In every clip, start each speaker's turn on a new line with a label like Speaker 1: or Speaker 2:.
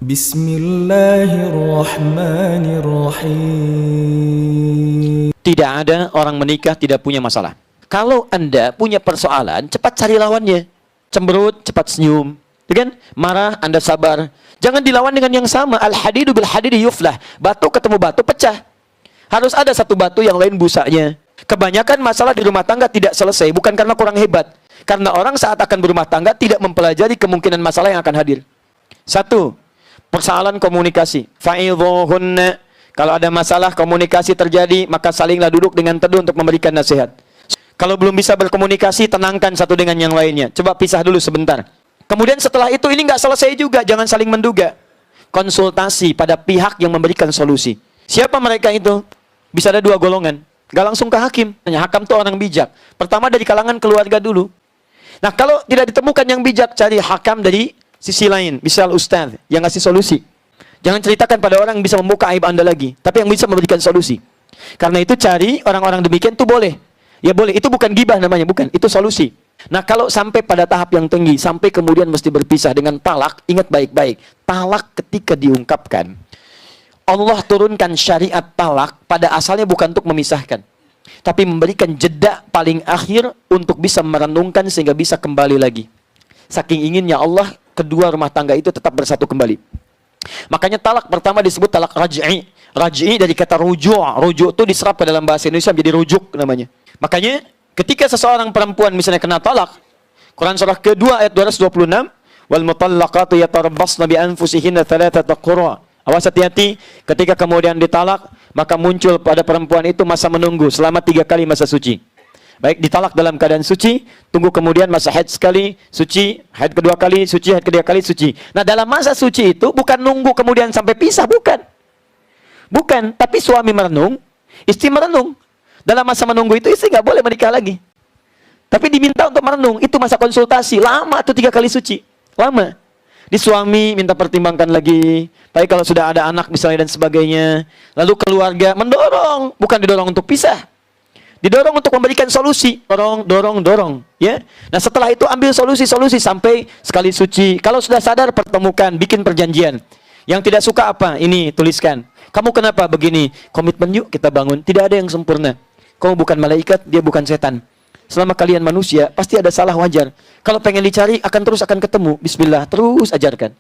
Speaker 1: Bismillahirrahmanirrahim.
Speaker 2: Tidak ada orang menikah tidak punya masalah. Kalau Anda punya persoalan, cepat cari lawannya. Cemberut, cepat senyum. Kan? Marah, Anda sabar. Jangan dilawan dengan yang sama. Al-hadidu bil-hadidi yuflah. Batu ketemu batu, pecah. Harus ada satu batu yang lain busanya. Kebanyakan masalah di rumah tangga tidak selesai. Bukan karena kurang hebat. Karena orang saat akan berumah tangga tidak mempelajari kemungkinan masalah yang akan hadir. Satu, persoalan komunikasi. Fa'idhuhunna. Kalau ada masalah komunikasi terjadi, maka salinglah duduk dengan teduh untuk memberikan nasihat. Kalau belum bisa berkomunikasi, tenangkan satu dengan yang lainnya. Coba pisah dulu sebentar. Kemudian setelah itu ini nggak selesai juga, jangan saling menduga. Konsultasi pada pihak yang memberikan solusi. Siapa mereka itu? Bisa ada dua golongan. Nggak langsung ke hakim. Hakam itu orang bijak. Pertama dari kalangan keluarga dulu. Nah kalau tidak ditemukan yang bijak, cari hakam dari sisi lain. Misal ustaz yang ngasih solusi. Jangan ceritakan pada orang yang bisa membuka aib Anda lagi. Tapi yang bisa memberikan solusi. Karena itu cari orang-orang demikian itu boleh. Ya boleh, itu bukan gibah namanya, bukan. Itu solusi. Nah kalau sampai pada tahap yang tinggi, sampai kemudian mesti berpisah dengan talak, ingat baik-baik. Talak ketika diungkapkan, Allah turunkan syariat talak pada asalnya bukan untuk memisahkan. Tapi memberikan jeda paling akhir untuk bisa merenungkan sehingga bisa kembali lagi. Saking inginnya Allah, kedua rumah tangga itu tetap bersatu kembali. Makanya talak pertama disebut talak raj'i. Raj'i dari kata rujuk. Rujuk itu diserap ke dalam bahasa Indonesia menjadi rujuk namanya. Makanya ketika seseorang perempuan misalnya kena talak, Quran surah kedua ayat 226, wal mutallaqatu yatarabbasna bi anfusihinna thalathata qura. Awas hati-hati, ketika kemudian ditalak, maka muncul pada perempuan itu masa menunggu selama 3 kali masa suci. Baik ditalak dalam keadaan suci, tunggu kemudian masa haid sekali, suci, haid kedua kali, suci, haid ketiga kali, suci. Nah dalam masa suci itu bukan nunggu kemudian sampai pisah, bukan. Bukan, tapi suami merenung, istri merenung. Dalam masa menunggu itu istri nggak boleh menikah lagi. Tapi diminta untuk merenung, itu masa konsultasi. Lama tuh 3 kali suci. Lama. Di suami minta pertimbangkan lagi. Tapi kalau sudah ada anak misalnya dan sebagainya. Lalu keluarga mendorong. Bukan didorong untuk pisah. Didorong untuk memberikan solusi. Dorong. Ya. Nah setelah itu ambil solusi-solusi sampai sekali suci. Kalau sudah sadar pertemukan, bikin perjanjian. Yang tidak suka apa? Ini tuliskan. Kamu kenapa begini? Komitmen yuk kita bangun. Tidak ada yang sempurna. Kamu bukan malaikat, dia bukan setan. Selama kalian manusia, pasti ada salah wajar. Kalau pengen dicari, akan ketemu. Bismillah, terus ajarkan.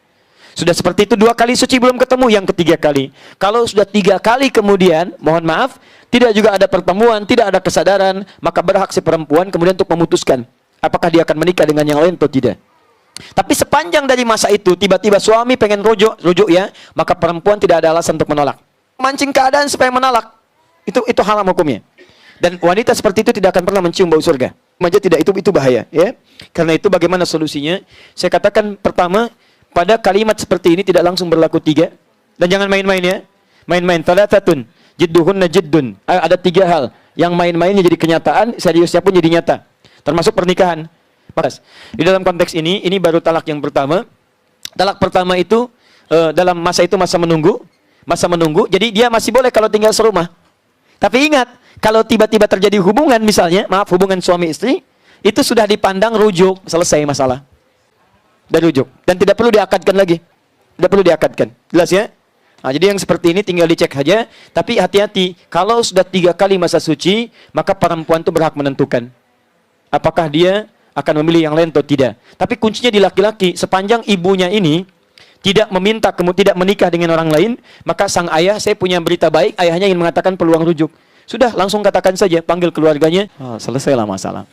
Speaker 2: Sudah seperti itu 2 kali suci belum ketemu, yang ketiga kali. Kalau sudah 3 kali kemudian, mohon maaf, tidak juga ada pertemuan, tidak ada kesadaran, maka berhak si perempuan kemudian untuk memutuskan apakah dia akan menikah dengan yang lain atau tidak. Tapi sepanjang dari masa itu, tiba-tiba suami pengen rujuk ya, maka perempuan tidak ada alasan untuk menolak. Mancing keadaan supaya menolak. Itu haram hukumnya. Dan wanita seperti itu tidak akan pernah mencium bau surga. Maja tidak, itu bahaya, ya. Karena itu bagaimana solusinya? Saya katakan pertama, pada kalimat seperti ini tidak langsung berlaku 3. Dan jangan main-main ya. Main-main. Thalathatun jidduhunna jiddun. Ada 3 hal. Yang main-mainnya jadi kenyataan, seriusnya pun jadi nyata. Termasuk pernikahan. Di dalam konteks ini baru talak yang pertama. Talak pertama itu dalam masa itu masa menunggu. Jadi dia masih boleh kalau tinggal serumah. Tapi ingat, kalau tiba-tiba terjadi hubungan misalnya, hubungan suami istri, itu sudah dipandang rujuk, selesai masalah. Dan rujuk. Dan tidak perlu diakadkan lagi. Tidak perlu diakadkan. Jelas ya? Nah, jadi yang seperti ini tinggal dicek saja. Tapi hati-hati, kalau sudah 3 kali masa suci, maka perempuan itu berhak menentukan. Apakah dia akan memilih yang lain atau tidak. Tapi kuncinya di laki-laki, sepanjang ibunya ini tidak meminta, tidak menikah dengan orang lain, maka sang ayah, saya punya berita baik, ayahnya ingin mengatakan peluang rujuk. Sudah, langsung katakan saja, panggil keluarganya, selesailah masalah.